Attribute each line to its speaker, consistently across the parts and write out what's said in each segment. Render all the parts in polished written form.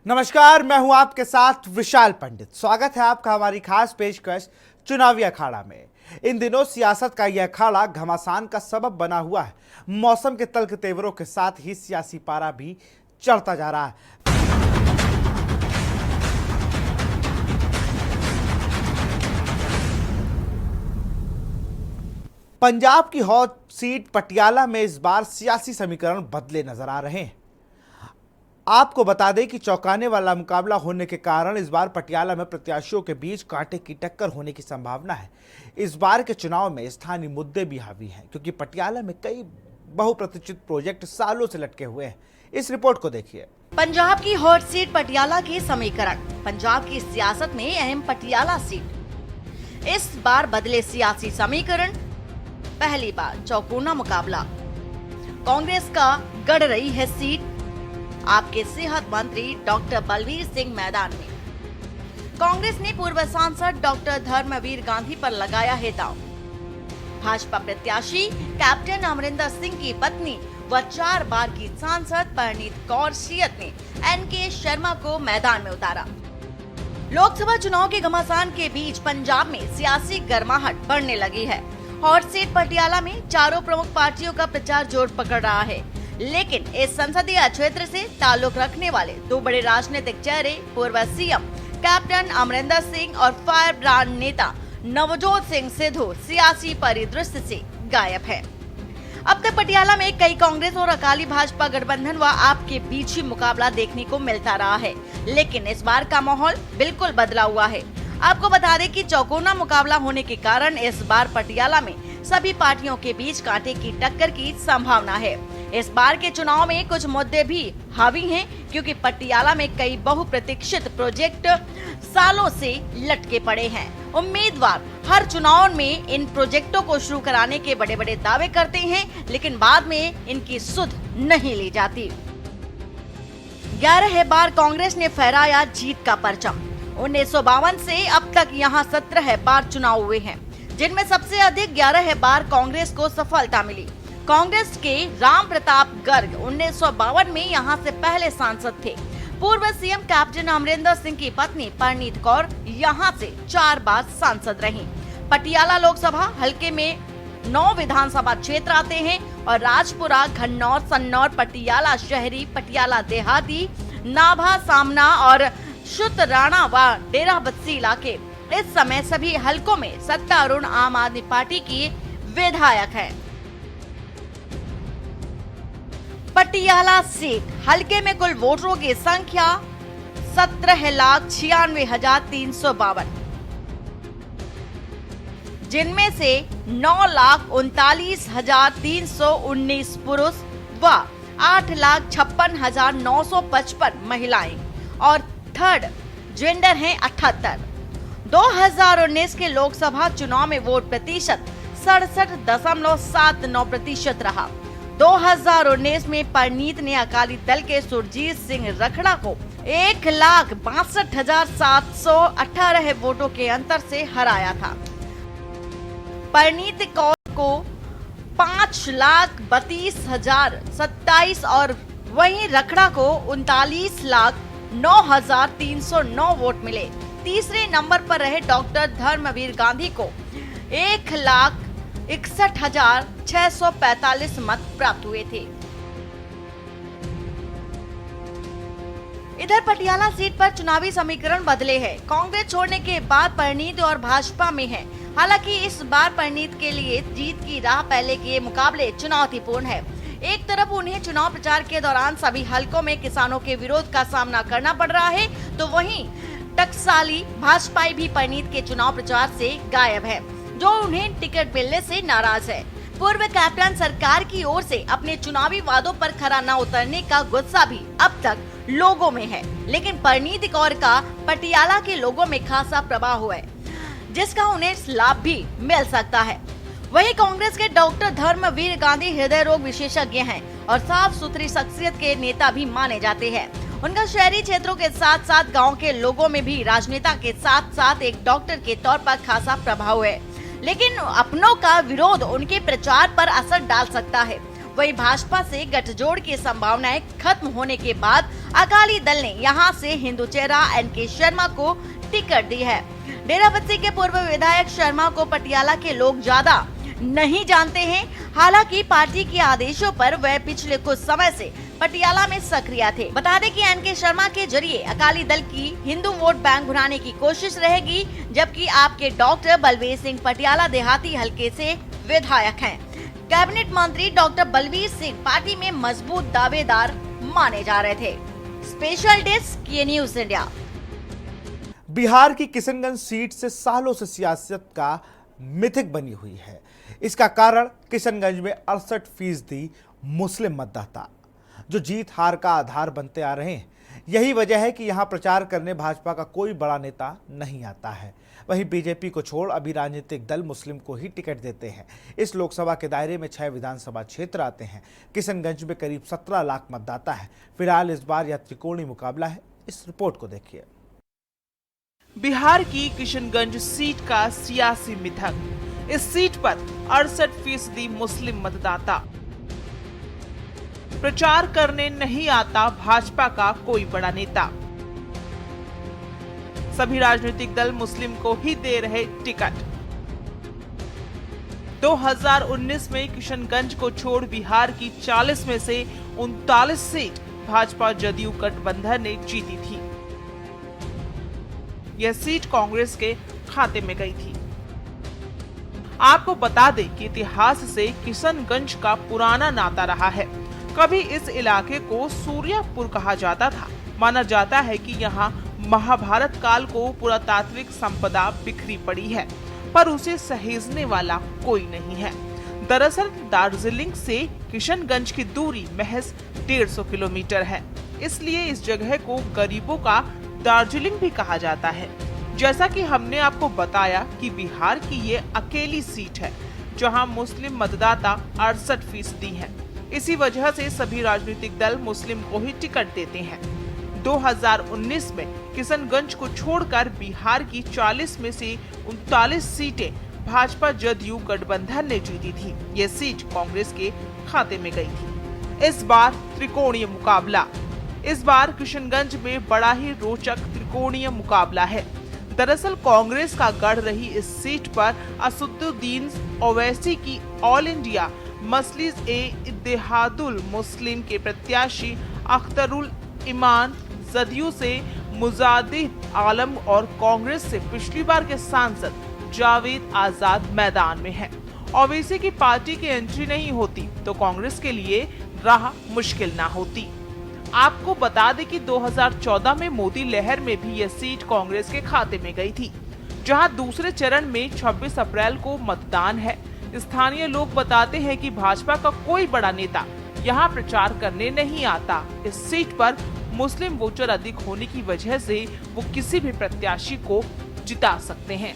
Speaker 1: नमस्कार, मैं हूं आपके साथ विशाल पंडित। स्वागत है आपका हमारी खास पेशकश चुनावी अखाड़ा में। इन दिनों सियासत का यह अखाड़ा घमासान का सबब बना हुआ है। मौसम के तल्ख तेवरों के साथ ही सियासी पारा भी चढ़ता जा रहा है। पंजाब की हॉट सीट पटियाला में इस बार सियासी समीकरण बदले नजर आ रहे हैं। आपको बता दें कि चौंकाने वाला मुकाबला होने के कारण इस बार पटियाला में प्रत्याशियों के बीच कांटे की टक्कर होने की संभावना है। इस बार के चुनाव में स्थानीय मुद्दे भी हावी हैं, क्योंकि पटियाला में कई बहुप्रतीक्षित प्रोजेक्ट सालों से लटके हुए हैं। इस रिपोर्ट को देखिए।
Speaker 2: पंजाब की हॉट सीट पटियाला के समीकरण। पंजाब की सियासत में अहम पटियाला सीट। इस बार बदले सियासी समीकरण। पहली बार चौकोना मुकाबला। कांग्रेस का गढ़ रही है सीट। आपके सेहत मंत्री डॉक्टर बलवीर सिंह मैदान में। कांग्रेस ने पूर्व सांसद डॉक्टर धर्मवीर गांधी पर लगाया है दांव। भाजपा प्रत्याशी कैप्टन अमरिंदर सिंह की पत्नी व 4 बार की सांसद परनीत कौर सियत ने एनके शर्मा को मैदान में उतारा। लोकसभा चुनाव के घमासान के बीच पंजाब में सियासी गर्माहट बढ़ने लगी है। हॉट सीट पटियाला में चारों प्रमुख पार्टियों का प्रचार जोर पकड़ रहा है, लेकिन इस संसदीय क्षेत्र से ताल्लुक रखने वाले 2 बड़े राजनीतिक चेहरे पूर्व सीएम कैप्टन अमरिंदर सिंह और फायर ब्रांड नेता नवजोत सिंह सिद्धू सियासी परिदृश्य से गायब है। अब तक पटियाला में कई कांग्रेस और अकाली भाजपा गठबंधन व आप के बीच ही मुकाबला देखने को मिलता रहा है, लेकिन इस बार का माहौल बिल्कुल बदला हुआ है। आपको बता दें कि चौकोना मुकाबला होने के कारण इस बार पटियाला में सभी पार्टियों के बीच कांटे की टक्कर की संभावना है। इस बार के चुनाव में कुछ मुद्दे भी हावी हैं, क्योंकि पटियाला में कई बहुप्रतीक्षित प्रोजेक्ट सालों से लटके पड़े हैं। उम्मीदवार हर चुनाव में इन प्रोजेक्टों को शुरू कराने के बड़े बड़े दावे करते हैं, लेकिन बाद में इनकी सुध नहीं ली जाती। 11 बार कांग्रेस ने फहराया जीत का परचम। 1952 से अब तक यहाँ 17 बार चुनाव हुए हैं, जिनमें सबसे अधिक 11 बार कांग्रेस को सफलता मिली। कांग्रेस के राम प्रताप गर्ग 1952 में यहां से पहले सांसद थे। पूर्व सीएम कैप्टन अमरिंदर सिंह की पत्नी परनीत कौर यहां से 4 बार सांसद रहीं। पटियाला लोकसभा हलके में 9 विधानसभा क्षेत्र आते हैं और राजपुरा, घन्नौर, सन्नौर, पटियाला शहरी, पटियाला देहाती, नाभा, सामना और शुतराणा व डेरा बस्सी इलाके इस समय सभी हलकों में सत्तारूढ़ आम आदमी पार्टी की विधायक है। पटियाला सीट हलके में कुल वोटरों की संख्या 17,96,352, जिनमें से 9,39,319 पुरुष व 8,56,955 महिलाएं और थर्ड जेंडर हैं 78। 2019 के लोकसभा चुनाव में वोट प्रतिशत 67.79% रहा। 2019 में परनीत ने अकाली दल के सुरजीत सिंह रखड़ा को 1,62,718 वोटों के अंतर से हराया था। परनीत कौर को 5,32,027 और वहीं रखड़ा को 39,09,309 वोट मिले। तीसरे नंबर पर रहे डॉक्टर धर्मवीर गांधी को 1,61,645 मत प्राप्त हुए थे। इधर पटियाला सीट पर चुनावी समीकरण बदले हैं। कांग्रेस छोड़ने के बाद परनीत और भाजपा में है। हालांकि इस बार परनीत के लिए जीत की राह पहले के मुकाबले चुनौतीपूर्ण है। एक तरफ उन्हें चुनाव प्रचार के दौरान सभी हलकों में किसानों के विरोध का सामना करना पड़ रहा है, तो वहीं टकसाली भाजपाई भी परनीत के चुनाव प्रचार से गायब है, जो उन्हें टिकट मिलने से नाराज है। पूर्व कैप्टन सरकार की ओर से अपने चुनावी वादों पर खरा न उतरने का गुस्सा भी अब तक लोगों में है, लेकिन परनीत कौर का पटियाला के लोगों में खासा प्रभाव है, जिसका उन्हें लाभ भी मिल सकता है। वहीं कांग्रेस के डॉक्टर धर्मवीर गांधी हृदय रोग विशेषज्ञ हैं और साफ सुथरी शख्सियत के नेता भी माने जाते हैं। उनका शहरी क्षेत्रों के साथ साथ गांव के लोगों में भी राजनेता के साथ साथ एक डॉक्टर के तौर पर खासा प्रभाव है, लेकिन अपनों का विरोध उनके प्रचार पर असर डाल सकता है। वहीं भाजपा से गठजोड़ की संभावनाएं खत्म होने के बाद अकाली दल ने यहां से हिंदू चेहरा एनके शर्मा को टिकट दी है। डेराबस्सी के पूर्व विधायक शर्मा को पटियाला के लोग ज्यादा नहीं जानते हैं। हालांकि पार्टी के आदेशों पर वह पिछले कुछ समय से पटियाला में सक्रिय थे। बता दें कि एनके शर्मा के जरिए अकाली दल की हिंदू वोट बैंक बनाने की कोशिश रहेगी, जबकि आपके डॉक्टर बलवीर सिंह पटियाला देहाती हलके से विधायक हैं। कैबिनेट मंत्री डॉक्टर बलवीर सिंह पार्टी में मजबूत दावेदार माने जा रहे थे। स्पेशल डेस्क ये न्यूज इंडिया।
Speaker 1: बिहार की किशनगंज सीट से सालों से सियासत का मिथिक बनी हुई है। इसका कारण किशनगंज में 68% मुस्लिम मतदाता जो जीत हार का आधार बनते आ रहे हैं। यही वजह है कि यहां प्रचार करने भाजपा का कोई बड़ा नेता नहीं आता है। वहीं बीजेपी को छोड़ अभी राजनीतिक दल मुस्लिम को ही टिकट देते हैं। इस लोकसभा के दायरे में 6 विधानसभा क्षेत्र आते हैं। किशनगंज में करीब 17 लाख मतदाता है। फिलहाल इस बार यह त्रिकोणीय मुकाबला है। इस रिपोर्ट को देखिए।
Speaker 3: बिहार की किशनगंज सीट का सियासी मिथक। इस सीट पर 68% मुस्लिम मतदाता। प्रचार करने नहीं आता भाजपा का कोई बड़ा नेता। सभी राजनीतिक दल मुस्लिम को ही दे रहे टिकट। 2019 में किशनगंज को छोड़ बिहार की 40 में से 39 सीट भाजपा जदयू गठबंधन ने जीती थी। यह सीट कांग्रेस के खाते में गई थी। आपको बता दें कि इतिहास से किशनगंज का पुराना नाता रहा है। कभी इस इलाके को सूर्यापुर कहा जाता था। माना जाता है कि यहाँ महाभारत काल को पुरातात्विक संपदा बिखरी पड़ी है, पर उसे सहेजने वाला कोई नहीं है। दरअसल दार्जिलिंग से किशनगंज की दूरी महज 150 किलोमीटर है। इसलिए इस जगह को गरीबों का दार्जिलिंग भी कहा जाता है। जैसा कि हमने आपको बताया कि बिहार की ये अकेली सीट है जहां मुस्लिम मतदाता 68% हैं। इसी वजह से सभी राजनीतिक दल मुस्लिम को ही टिकट देते हैं। 2019 में किशनगंज को छोड़कर बिहार की 40 में से 39 सीटें भाजपा जदयू गठबंधन ने जीती थी। ये सीट कांग्रेस के खाते में गई थी। इस बार त्रिकोणीय मुकाबला। इस बार किशनगंज में बड़ा ही रोचक त्रिकोणीय मुकाबला है। दरअसल कांग्रेस का गढ़ रही इस सीट पर असदुद्दीन ओवैसी की ऑल इंडिया मजलिस ए इत्तेहादुल मुस्लिम के प्रत्याशी अख्तरुल ईमान जदयू से मुजाहिद आलम और कांग्रेस से पिछली बार के सांसद जावेद आजाद मैदान में हैं। ओवैसी की पार्टी की एंट्री नहीं होती तो कांग्रेस के लिए राह मुश्किल ना होती। आपको बता दें कि 2014 में मोदी लहर में भी यह सीट कांग्रेस के खाते में गई थी, जहां दूसरे चरण में 26 अप्रैल को मतदान है। स्थानीय लोग बताते हैं कि भाजपा का कोई बड़ा नेता यहां प्रचार करने नहीं आता। इस सीट पर मुस्लिम वोटर अधिक होने की वजह से वो किसी भी प्रत्याशी को जिता सकते हैं।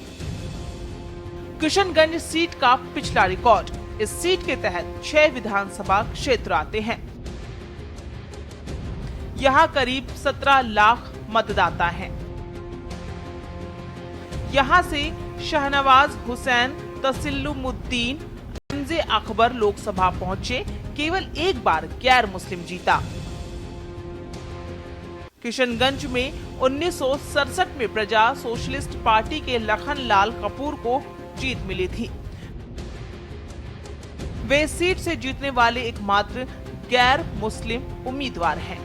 Speaker 3: किशनगंज सीट का पिछला रिकॉर्ड। इस सीट के तहत 6 विधानसभा क्षेत्र आते हैं। यहाँ करीब 17 लाख मतदाता हैं। यहाँ से शहनवाज हुसैन तस्लिमुद्दीन एमजे अकबर लोकसभा पहुंचे, केवल एक बार गैर मुस्लिम जीता। किशनगंज में 1967 में प्रजा सोशलिस्ट पार्टी के लखनलाल कपूर को जीत मिली थी। वे सीट से जीतने वाले एकमात्र गैर मुस्लिम उम्मीदवार हैं।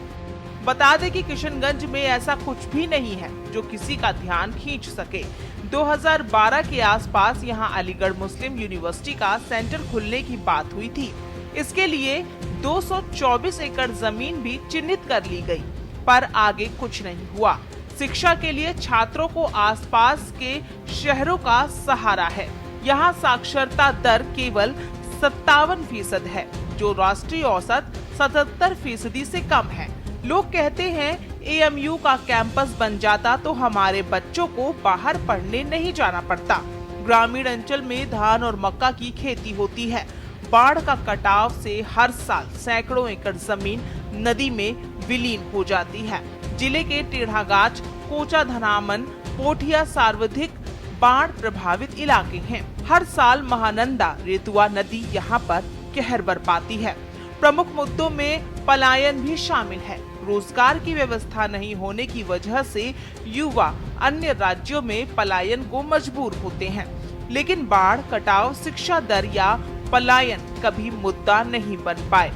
Speaker 3: बता दें कि किशनगंज में ऐसा कुछ भी नहीं है जो किसी का ध्यान खींच सके। 2012 के आसपास यहां अलीगढ़ मुस्लिम यूनिवर्सिटी का सेंटर खुलने की बात हुई थी। इसके लिए 224 एकड़ जमीन भी चिन्हित कर ली गई, पर आगे कुछ नहीं हुआ। शिक्षा के लिए छात्रों को आसपास के शहरों का सहारा है। यहाँ साक्षरता दर केवल 57% है, जो राष्ट्रीय औसत 77% से कम है। लोग कहते हैं एएमयू का कैंपस बन जाता तो हमारे बच्चों को बाहर पढ़ने नहीं जाना पड़ता। ग्रामीण अंचल में धान और मक्का की खेती होती है। बाढ़ का कटाव से हर साल सैकड़ों एकड़ जमीन नदी में विलीन हो जाती है। जिले के टेढ़ागाछ, कोचा धनामन, पोठिया सर्वाधिक बाढ़ प्रभावित इलाके हैं। हर साल महानंदा रेतुआ नदी यहाँ पर कहर बरपाती है। प्रमुख मुद्दों में पलायन भी शामिल है। रोजगार की व्यवस्था नहीं होने की वजह से युवा अन्य राज्यों में पलायन को मजबूर होते हैं, लेकिन बाढ़, कटाव, शिक्षा दर या पलायन कभी मुद्दा नहीं बन पाए।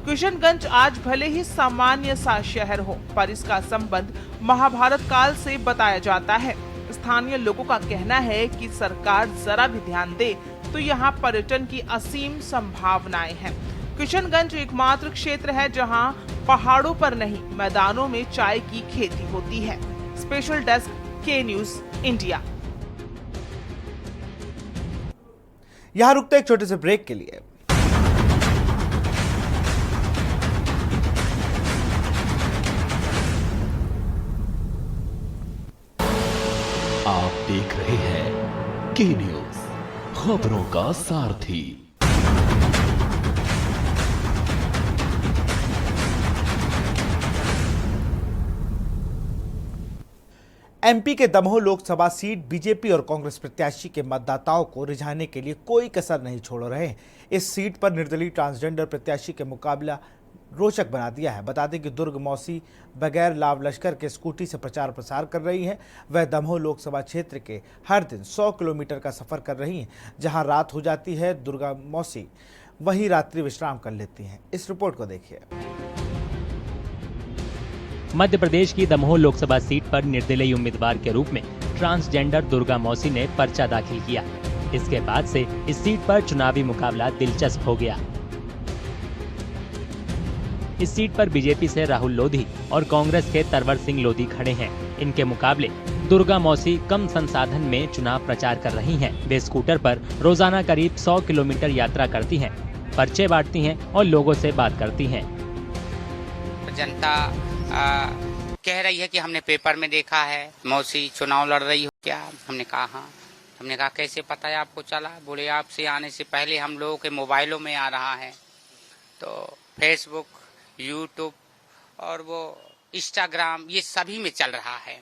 Speaker 3: किशनगंज आज भले ही सामान्य सा शहर हो, पर इसका संबंध महाभारत काल से बताया जाता है। स्थानीय लोगों का कहना है कि सरकार जरा भी ध्यान दे तो यहाँ पर्यटन की असीम संभावनाएं हैं। किशनगंज एकमात्र क्षेत्र है जहां पहाड़ों पर नहीं, मैदानों में चाय की खेती होती है। स्पेशल डेस्क, के न्यूज इंडिया।
Speaker 1: यहां रुकते एक छोटे से ब्रेक के लिए।
Speaker 4: आप देख रहे हैं के न्यूज, खबरों का सारथी।
Speaker 1: एमपी के दमोह लोकसभा सीट बीजेपी और कांग्रेस प्रत्याशी के मतदाताओं को रिझाने के लिए कोई कसर नहीं छोड़ रहे हैं। इस सीट पर निर्दलीय ट्रांसजेंडर प्रत्याशी के मुकाबला रोचक बना दिया है। बता दें कि दुर्ग मौसी बगैर लाव लश्कर के स्कूटी से प्रचार प्रसार कर रही हैं। वह दमोह लोकसभा क्षेत्र के हर दिन 100 किलोमीटर का सफर कर रही हैं। जहां रात हो जाती है, दुर्गा मौसी वहीं रात्रि विश्राम कर लेती हैं। इस रिपोर्ट को देखिए।
Speaker 5: मध्य प्रदेश की दमोह लोकसभा सीट पर निर्दलीय उम्मीदवार के रूप में ट्रांसजेंडर दुर्गा मौसी ने पर्चा दाखिल किया। इसके बाद से इस सीट पर चुनावी मुकाबला दिलचस्प हो गया। इस सीट पर बीजेपी से राहुल लोधी और कांग्रेस के तरवर सिंह लोधी खड़े हैं। इनके मुकाबले दुर्गा मौसी कम संसाधन में चुनाव प्रचार कर रही हैं। वे स्कूटर पर रोजाना करीब 100 किलोमीटर यात्रा करती हैं, पर्चे बांटती हैं और लोगों से बात करती हैं।
Speaker 6: जनता कह रही है कि हमने पेपर में देखा है मौसी चुनाव लड़ रही हो क्या। हमने कहा हाँ। हमने कहा कैसे पता है आपको चला। बोले आपसे आने से पहले हम लोगों के मोबाइलों में आ रहा है, तो फेसबुक, यूट्यूब और वो इंस्टाग्राम ये सभी में चल रहा है,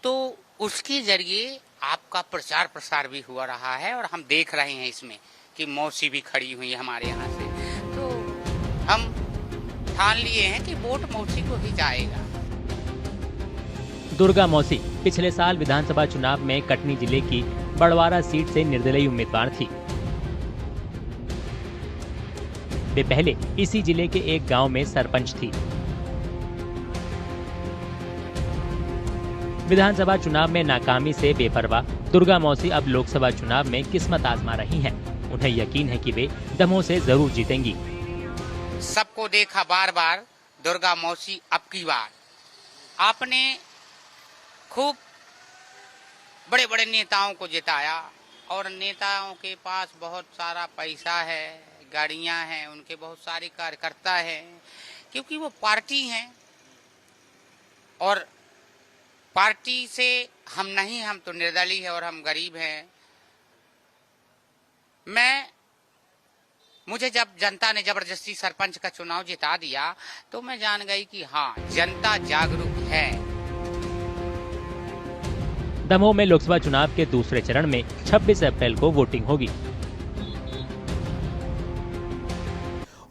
Speaker 6: तो उसके जरिए आपका प्रचार प्रसार भी हुआ रहा है और हम देख रहे हैं इसमें कि मौसी भी खड़ी हुई है हमारे यहाँ से। तो हम ठान लिए हैं कि वोट मौसी को ही जाएगा।
Speaker 5: दुर्गा मौसी पिछले साल विधानसभा चुनाव में कटनी जिले की बड़वारा सीट से निर्दलीय उम्मीदवार थी। वे पहले इसी जिले के एक गांव में सरपंच थी। विधानसभा चुनाव में नाकामी से बेपरवाह दुर्गा मौसी अब लोकसभा चुनाव में किस्मत आजमा रही हैं। उन्हें यकीन है कि वे दमोह से जरूर जीतेंगी।
Speaker 6: सबको देखा बार बार दुर्गा मौसी अब की बार। आपने खूब बड़े बड़े नेताओं को जिताया और नेताओं के पास बहुत सारा पैसा है, गाड़ियां हैं, उनके बहुत सारे कार्यकर्ता हैं, क्योंकि वो पार्टी हैं और पार्टी से हम नहीं, हम तो निर्दलीय है और हम गरीब हैं। मुझे जब जनता ने जबरदस्ती सरपंच का चुनाव जिता दिया तो मैं जान गई कि हाँ, जनता जागरूक है।
Speaker 5: दमोह में लोकसभा चुनाव के दूसरे चरण में 26 अप्रैल को वोटिंग होगी।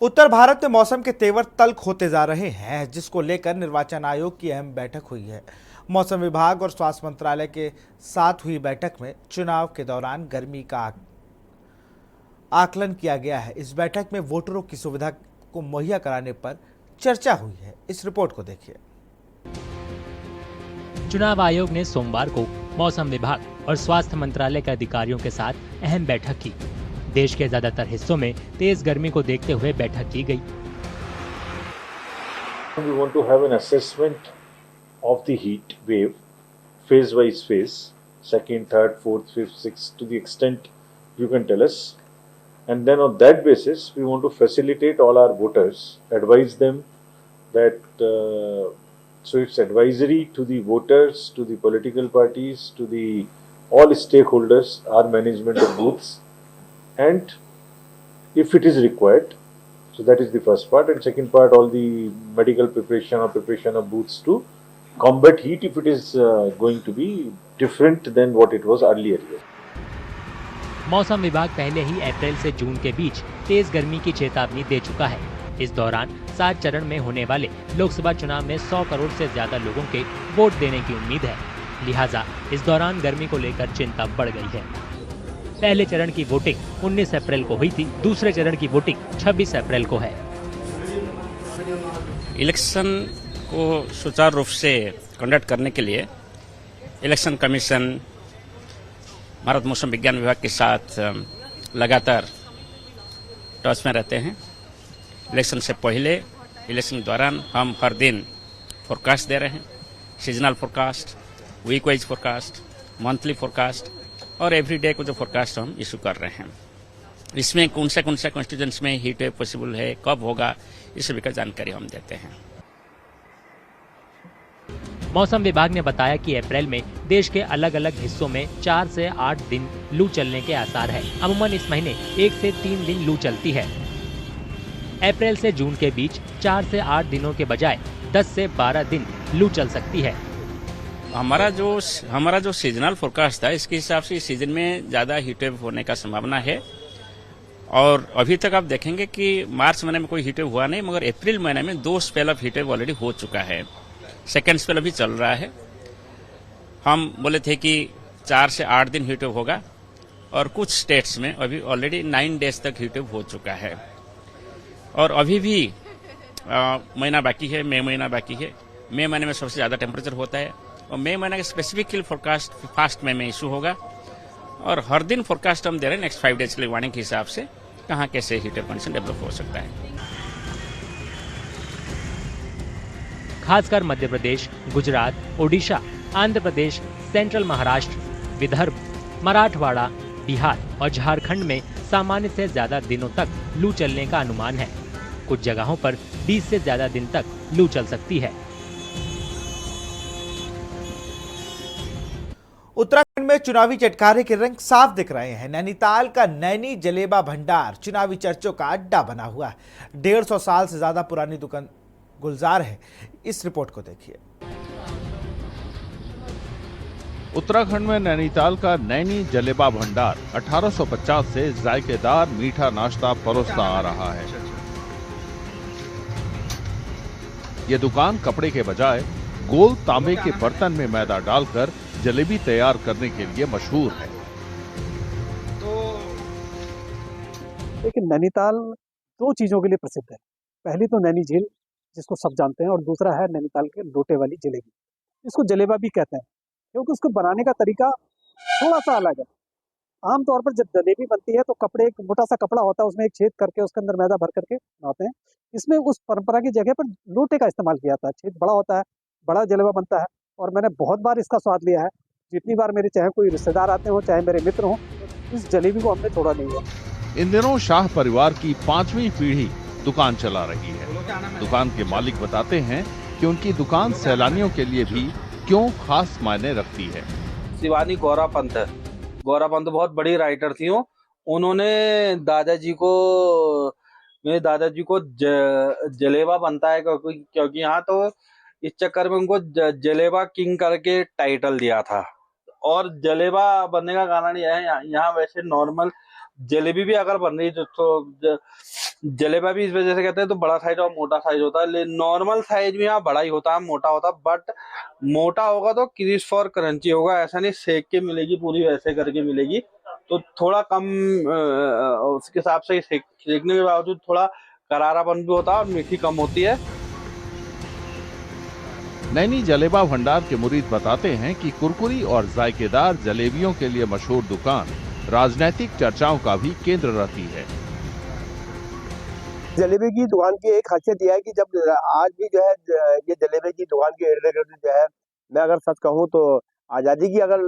Speaker 1: उत्तर भारत में मौसम के तेवर तल्ख होते जा रहे हैं, जिसको लेकर निर्वाचन आयोग की अहम बैठक हुई है। मौसम विभाग और स्वास्थ्य मंत्रालय के साथ हुई बैठक में चुनाव के दौरान गर्मी का आकलन किया गया है। इस बैठक में वोटरों की सुविधा को मुहैया कराने पर चर्चा हुई है। इस रिपोर्ट को देखिए।
Speaker 5: चुनाव आयोग ने सोमवार को मौसम विभाग और स्वास्थ्य मंत्रालय के अधिकारियों के साथ अहम बैठक की। देश के ज्यादातर हिस्सों में तेज गर्मी को देखते हुए बैठक की गई।
Speaker 7: We want to have an assessment of the heat wave, phase wise phase, second, third, fourth, fifth, sixth, to the extent you can tell us. And then on that basis, we want to facilitate all our voters, advise them that, so it's advisory to the voters, to the political parties, to the all stakeholders, our management of booths, and if it is required, so that is the first part, and second part, all the medical preparation or preparation of booths to combat heat if it is going to be different than what it was earlier year.
Speaker 5: मौसम विभाग पहले ही अप्रैल से जून के बीच तेज गर्मी की चेतावनी दे चुका है। इस दौरान 7 चरण में होने वाले लोकसभा चुनाव में 100 करोड़ से ज्यादा लोगों के वोट देने की उम्मीद है। लिहाजा इस दौरान गर्मी को लेकर चिंता बढ़ गई है। पहले चरण की वोटिंग 19 अप्रैल को हुई थी, दूसरे चरण की वोटिंग 26 अप्रैल को है।
Speaker 8: इलेक्शन को सुचारू रूप से कंडक्ट करने के लिए इलेक्शन कमीशन भारत मौसम विज्ञान विभाग के साथ लगातार टच में रहते हैं। इलेक्शन से पहले, इलेक्शन के दौरान हम हर दिन फोरकास्ट दे रहे हैं, seasonal forecast, week wise forecast, monthly forecast और एवरीडे को जो फोरकास्ट हम इशू कर रहे हैं। इसमें कौन सा कॉन्स्टिट्यूएंसी में हीट वेव पॉसिबल है, कब होगा, इस सभी का जानकारी हम देते हैं।
Speaker 5: मौसम विभाग ने बताया कि अप्रैल में देश के अलग अलग हिस्सों में 4 से 8 दिन लू चलने के आसार है। अमूमन इस महीने 1 से 3 दिन लू चलती है। अप्रैल से जून के बीच 4 से 8 दिनों के बजाय 10 से 12 दिन लू चल सकती है।
Speaker 8: हमारा जो सीजनल फोरकास्ट था, इसके हिसाब से इस सीजन में ज्यादा हीट वेव होने का संभावना है। और अभी तक आप देखेंगे कि मार्च महीने में कोई हीट वेव हुआ नहीं, मगर अप्रैल महीने में 2 spell of heat wave already हो चुका है। सेकेंड स्पेल अभी चल रहा है। हम बोले थे कि 4 से 8 दिन हीट वेव होगा और कुछ स्टेट्स में अभी ऑलरेडी 9 डेज तक हीट वेव हो चुका है। और अभी भी महीना बाकी है, मई महीना बाकी है। मई महीने में सबसे ज्यादा टेम्परेचर होता है और मई महीने का स्पेसिफिक फोरकास्ट फर्स्ट मई में इशू होगा। और हर दिन फोरकास्ट हम दे रहे हैं नेक्स्ट 5 डेज के लिए वार्निंग के हिसाब से कहाँ कैसे हीट वेव कंडीशन डेवलप हो सकता है।
Speaker 5: खासकर मध्य प्रदेश, गुजरात, ओडिशा, आंध्र प्रदेश, सेंट्रल महाराष्ट्र, विदर्भ, मराठवाड़ा, बिहार और झारखंड में सामान्य से ज्यादा दिनों तक लू चलने का अनुमान है। कुछ जगहों पर 20 से ज्यादा दिन तक लू चल सकती है।
Speaker 1: उत्तराखंड में चुनावी चटकारे के रंग साफ दिख रहे हैं। नैनीताल का नैनी जलेबा भंडार चुनावी चर्चों का अड्डा बना हुआ है। 150 साल से ज्यादा पुरानी दुकान गुलजार है। इस रिपोर्ट को देखिए।
Speaker 9: उत्तराखंड में नैनीताल का नैनी जलेबा भंडार 1850 से जायकेदार मीठा नाश्ता परोसता आ रहा है। ये दुकान कपड़े के बजाय गोल तांबे के बर्तन में मैदा डालकर जलेबी तैयार करने के लिए मशहूर है।
Speaker 10: लेकिन नैनीताल 2 चीजों के लिए प्रसिद्ध है। पहली तो नैनी झील, जिसको सब जानते हैं, और दूसरा है नैनीताल के लोटे वाली जलेबी। इसको जलेबा भी कहते हैं क्योंकि उसको बनाने का तरीका थोड़ा सा अलग है। आमतौर पर जब जलेबी बनती है तो कपड़े, एक मोटा सा कपड़ा होता है, उसमें एक छेद करके उसके अंदर मैदा भर करके बनाते हैं। इसमें उस परंपरा की जगह पर लोटे का इस्तेमाल किया जाता है। छेद बड़ा होता है, बड़ा जलेबा बनता है। और मैंने बहुत बार इसका स्वाद लिया है। जितनी बार मेरे चाहे कोई रिश्तेदार आते हो, चाहे मेरे मित्र हों, इस जलेबी को हमने छोड़ा नहीं है।
Speaker 9: इन दिनों शाह परिवार की 5वीं पीढ़ी दुकान चला रही है। दुकान के मालिक बताते हैं कि उनकी दुकान सैलानियों के लिए भी क्यों खास मायने रखती है।
Speaker 11: शिवानी गौरा पंत है। गौरा पंत बहुत बड़ी राइटर थी। उन्होंने मेरे दादाजी को जलेबा बनता है क्योंकि यहाँ तो इस चक्कर में उनको जलेबा किंग करके टाइटल दिया था। और जलेबा बनने का कारण यह है, यहाँ वैसे नॉर्मल जलेबी भी अगर बन रही है तो जलेबा भी इस वजह से कहते हैं तो बड़ा साइज और मोटा साइज होता है। नॉर्मल साइज में यहाँ बड़ा ही होता है, मोटा होता है। बट मोटा होगा तो क्रिस्प और क्रंची होगा। ऐसा नहीं सेक के मिलेगी पूरी, वैसे करके मिलेगी। तो थोड़ा कम उसके हिसाब से सेकने के बावजूद थोड़ा करारापन भी होता है और मीठी कम होती है।
Speaker 9: नैनी जलेबा भंडार के मुरीद बताते हैं कि कुरकुरी और जायकेदार जलेबियों के लिए मशहूर दुकान राजनीतिक चर्चाओं का भी केंद्र रहती है।
Speaker 12: जलेबी की दुकान की एक खासियत यह है कि जब आज भी जो है ये जलेबी की दुकान के इर्द गिर्द जो है, मैं अगर सच कहूँ तो आज़ादी की अगर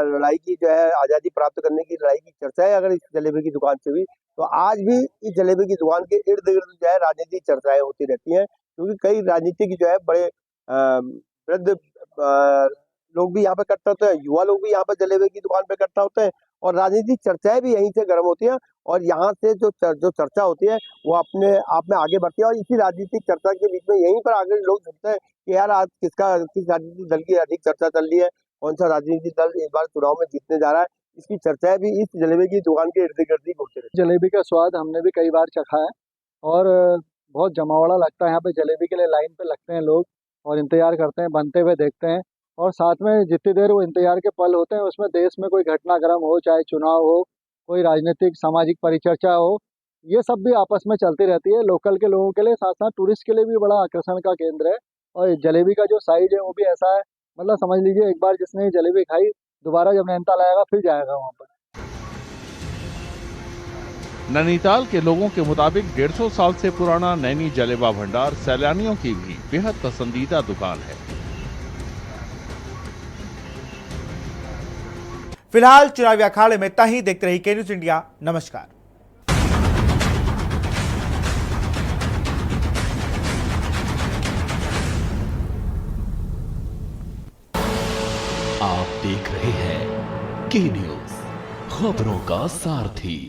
Speaker 12: लड़ाई की जो है, आज़ादी प्राप्त करने की लड़ाई की चर्चा है अगर इस जलेबी की दुकान से हुई, तो आज भी इस जलेबी की दुकान के इर्द गिर्द जो है राजनीतिक चर्चाएं होती रहती हैं। क्योंकि कई राजनीतिक जो है बड़े वृद्ध लोग भी यहाँ पे इकट्ठा होते हैं, युवा लोग भी यहाँ पर जलेबी की दुकान पे इकट्ठा होते हैं और राजनीतिक चर्चाएं भी यहीं से गर्म होती हैं। और यहाँ से जो चर्चा होती है वो अपने आप में आगे बढ़ती है। और इसी राजनीतिक चर्चा के बीच में यहीं पर आगे लोग सुनते हैं कि यार आज किस राजनीतिक दल की अधिक चर्चा चल रही है, कौन सा राजनीतिक दल इस बार चुनाव में जीतने जा रहा है। इसकी चर्चाएं भी इस जलेबी की दुकान के इर्द गिर्द ही होती है।
Speaker 10: जलेबी का स्वाद हमने भी कई बार चखा है और
Speaker 13: बहुत जमावड़ा लगता है। यहाँ पे जलेबी के लिए लाइन पे लगते हैं लोग और इंतजार करते हैं, बनते हुए देखते हैं। और साथ में जितनी देर वो इंतजार के पल होते हैं उसमें देश में कोई घटनाक्रम हो, चाहे चुनाव हो, कोई राजनीतिक सामाजिक परिचर्चा हो, ये सब भी आपस में चलती रहती है। लोकल के लोगों के लिए, साथ साथ टूरिस्ट के लिए भी बड़ा आकर्षण का केंद्र है। और जलेबी का जो साइज है वो भी ऐसा है, मतलब समझ लीजिए एक बार जिसने जलेबी खाई दोबारा जब नैनीताल आएगा फिर जाएगा वहाँ पर।
Speaker 9: नैनीताल के लोगों के मुताबिक 150 साल से पुराना नैनी जलेबा भंडार सैलानियों की भी बेहद पसंदीदा दुकान है।
Speaker 1: फिलहाल चुनावी अखाड़े में इतना ही। देखते रहिए के न्यूज इंडिया। नमस्कार।
Speaker 4: आप देख रहे हैं के न्यूज, खबरों का सारथी।